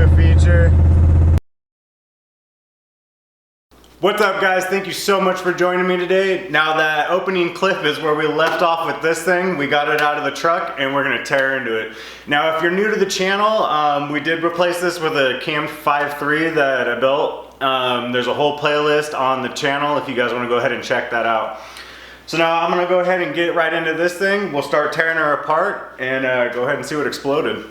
new feature. What's up guys, thank you so much for joining me today. Now that opening clip is where we left off with this thing. We got it out of the truck and we're gonna tear into it. Now if you're new to the channel, we did replace this with a Camshaft 5.3 that I built. There's a whole playlist on the channel if you guys wanna go ahead and check that out. So now I'm gonna go ahead and get right into this thing. We'll start tearing her apart and go ahead and see what exploded.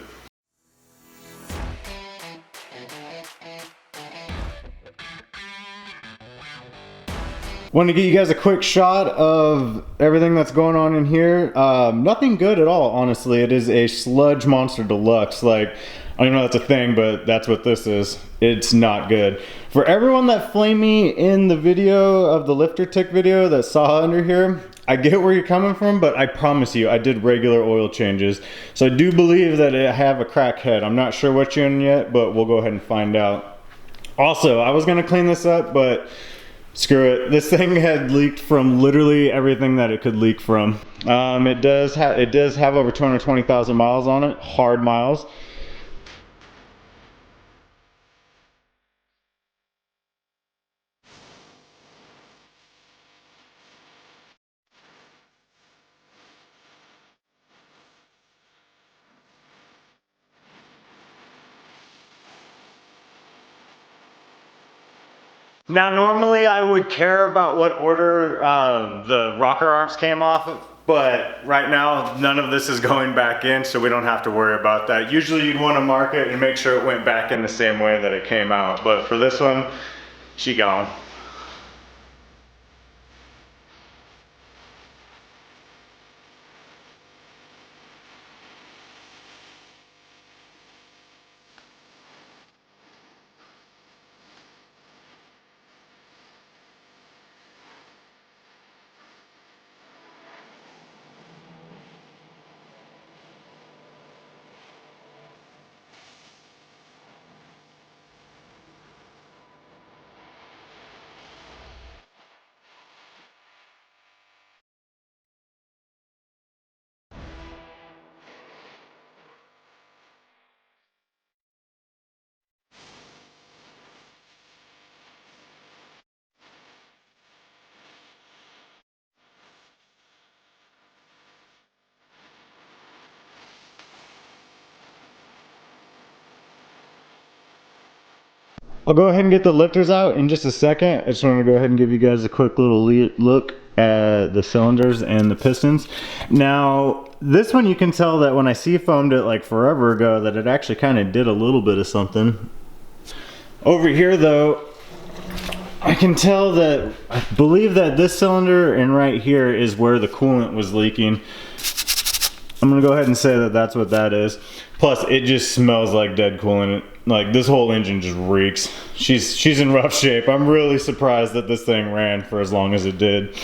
Want to get you guys a quick shot of everything that's going on in here. Nothing good at all, honestly. It is a sludge monster deluxe. Like, I don't even know that's a thing, but that's what this is. It's not good. For everyone that flamed me in the video of the lifter tick video that saw under here, I get where you're coming from, but I promise you, I did regular oil changes. So I do believe that I have a crack head. I'm not sure which one yet, but we'll go ahead and find out. Also, I was gonna clean this up, but screw it. This thing had leaked from literally everything that it could leak from. It does have over 220,000 miles on it, hard miles. Now normally I would care about what order the rocker arms came off of, but right now none of this is going back in, so we don't have to worry about that. Usually you'd want to mark it and make sure it went back in the same way that it came out, but for this one, she gone. I'll go ahead and get the lifters out in just a second. I just want to go ahead and give you guys a quick little look at the cylinders and the pistons. Now, this one you can tell that when I seafoamed it like forever ago that it actually kind of did a little bit of something. Over here though, I can tell that, I believe that this cylinder and right here is where the coolant was leaking. I'm gonna go ahead and say that that's what that is. Plus, it just smells like dead coolant. Like, this whole engine just reeks. She's in rough shape. I'm really surprised that this thing ran for as long as it did.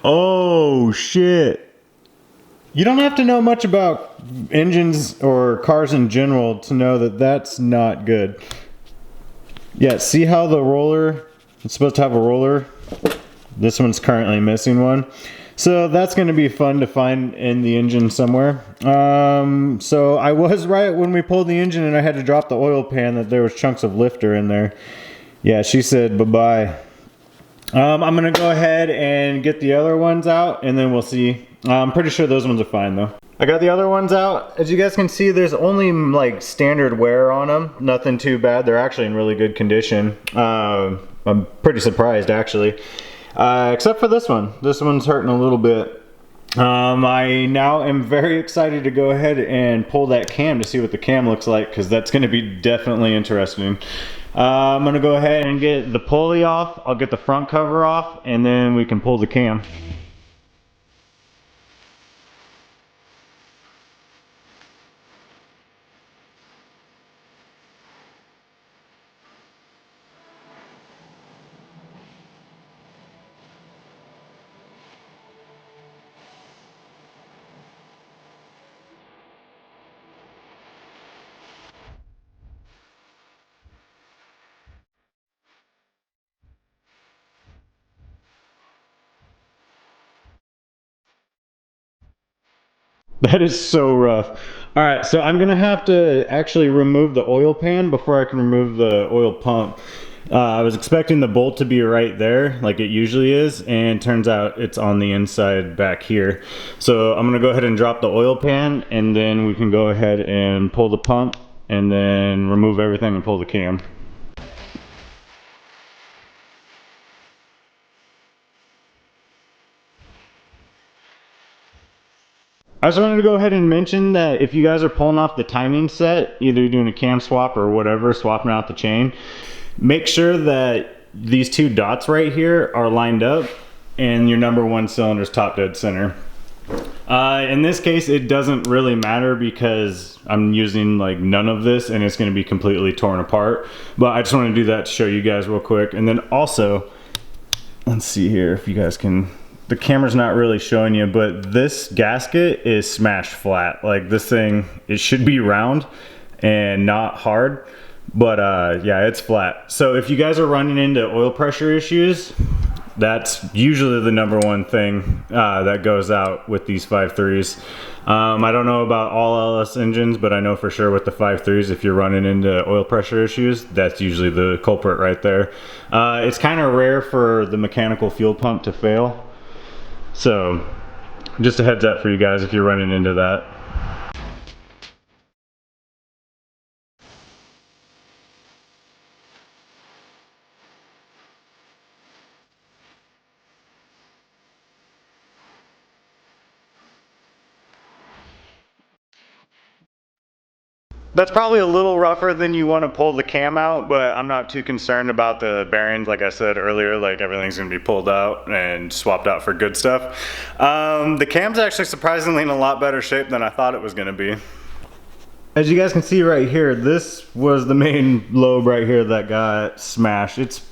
Oh shit. You don't have to know much about engines or cars in general to know that that's not good. Yeah, see how the roller, it's supposed to have a roller? This one's currently missing one. So that's gonna be fun to find in the engine somewhere. So I was right when we pulled the engine and I had to drop the oil pan that there was chunks of lifter in there. Yeah, she said bye-bye. I'm gonna go ahead and get the other ones out and then we'll see. I'm pretty sure those ones are fine though. I got the other ones out. As you guys can see, there's only like standard wear on them. Nothing too bad. They're actually in really good condition. I'm pretty surprised actually. Except for this one. This one's hurting a little bit. I now am very excited to go ahead and pull that cam to see what the cam looks like because that's gonna be definitely interesting. I'm gonna go ahead and get the pulley off. I'll get the front cover off and then we can pull the cam. That is so rough. All right, so I'm gonna have to actually remove the oil pan before I can remove the oil pump. I was expecting the bolt to be right there like it usually is, and turns out it's on the inside back here. So I'm gonna go ahead and drop the oil pan, and then we can go ahead and pull the pump and then remove everything and pull the cam. I just wanted to go ahead and mention that if you guys are pulling off the timing set, either doing a cam swap or whatever, swapping out the chain, make sure that these two dots right here are lined up and your number one cylinder's top dead center. In this case, it doesn't really matter because I'm using like none of this and it's going to be completely torn apart. But I just want to do that to show you guys real quick. And then also, let's see here if you guys can... The camera's not really showing you, but this gasket is smashed flat. Like this thing, it should be round and not hard, but yeah, it's flat. So if you guys are running into oil pressure issues, that's usually the number one thing that goes out with these 5.3s. I don't know about all LS engines, but I know for sure with the 5.3s, if you're running into oil pressure issues, that's usually the culprit right there. It's kind of rare for the mechanical fuel pump to fail. So just a heads up for you guys if you're running into that. That's probably a little rougher than you want to pull the cam out, but I'm not too concerned about the bearings. Like I said earlier, like everything's going to be pulled out and swapped out for good stuff. The cam's actually surprisingly in a lot better shape than I thought it was going to be. As you guys can see right here, this was the main lobe right here that got smashed.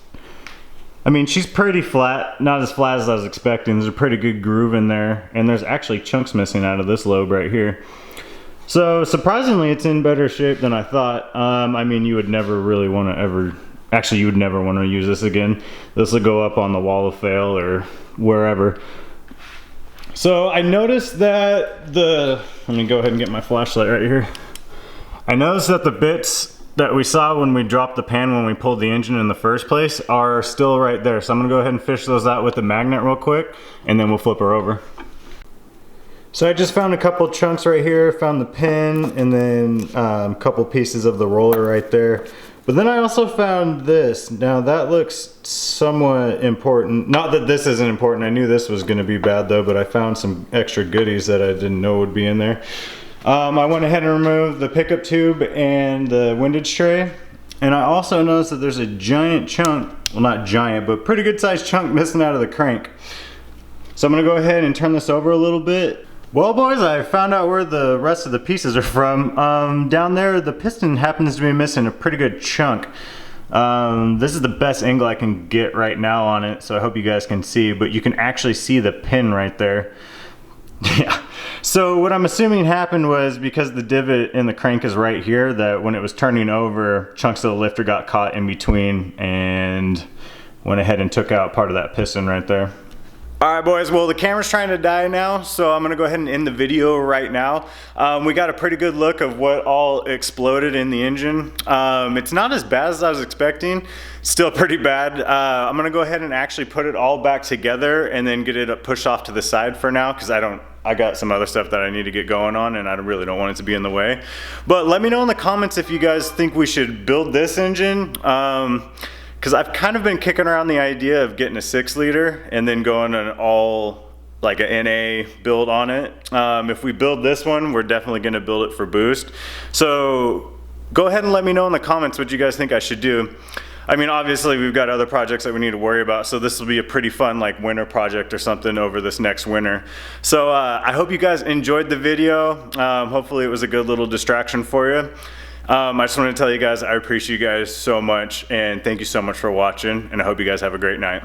I mean, she's pretty flat, not as flat as I was expecting. There's a pretty good groove in there, and there's actually chunks missing out of this lobe right here. So surprisingly, it's in better shape than I thought. I mean, you would never really want to ever, actually you would never want to use this again. This will go up on the wall of fail or wherever. So I noticed that let me go ahead and get my flashlight right here. I noticed that the bits that we saw when we dropped the pan when we pulled the engine in the first place are still right there. So I'm gonna go ahead and fish those out with the magnet real quick, and then we'll flip her over. So I just found a couple chunks right here, found the pin, and then a couple pieces of the roller right there. But then I also found this. Now that looks somewhat important. Not that this isn't important, I knew this was gonna be bad though, but I found some extra goodies that I didn't know would be in there. I went ahead and removed the pickup tube and the windage tray. And I also noticed that there's a giant chunk, well not giant, but pretty good sized chunk missing out of the crank. So I'm gonna go ahead and turn this over a little bit. Well boys, I found out where the rest of the pieces are from. Down there, the piston happens to be missing a pretty good chunk. This is the best angle I can get right now on it, so I hope you guys can see, but you can actually see the pin right there. Yeah. So what I'm assuming happened was because the divot in the crank is right here, that when it was turning over, chunks of the lifter got caught in between and went ahead and took out part of that piston right there. Alright boys, well the camera's trying to die now, so I'm going to go ahead and end the video right now. We got a pretty good look of what all exploded in the engine. It's not as bad as I was expecting, still pretty bad. I'm going to go ahead and actually put it all back together and then get it pushed off to the side for now, because I got some other stuff that I need to get going on and I really don't want it to be in the way. But let me know in the comments if you guys think we should build this engine. Because I've kind of been kicking around the idea of getting a 6-liter and then going an all, like a NA build on it. If we build this one, we're definitely going to build it for boost. So go ahead and let me know in the comments what you guys think I should do. I mean, obviously we've got other projects that we need to worry about, so this will be a pretty fun like winter project or something over this next winter. So I hope you guys enjoyed the video. Hopefully it was a good little distraction for you. I just want to tell you guys I appreciate you guys so much, and thank you so much for watching, and I hope you guys have a great night.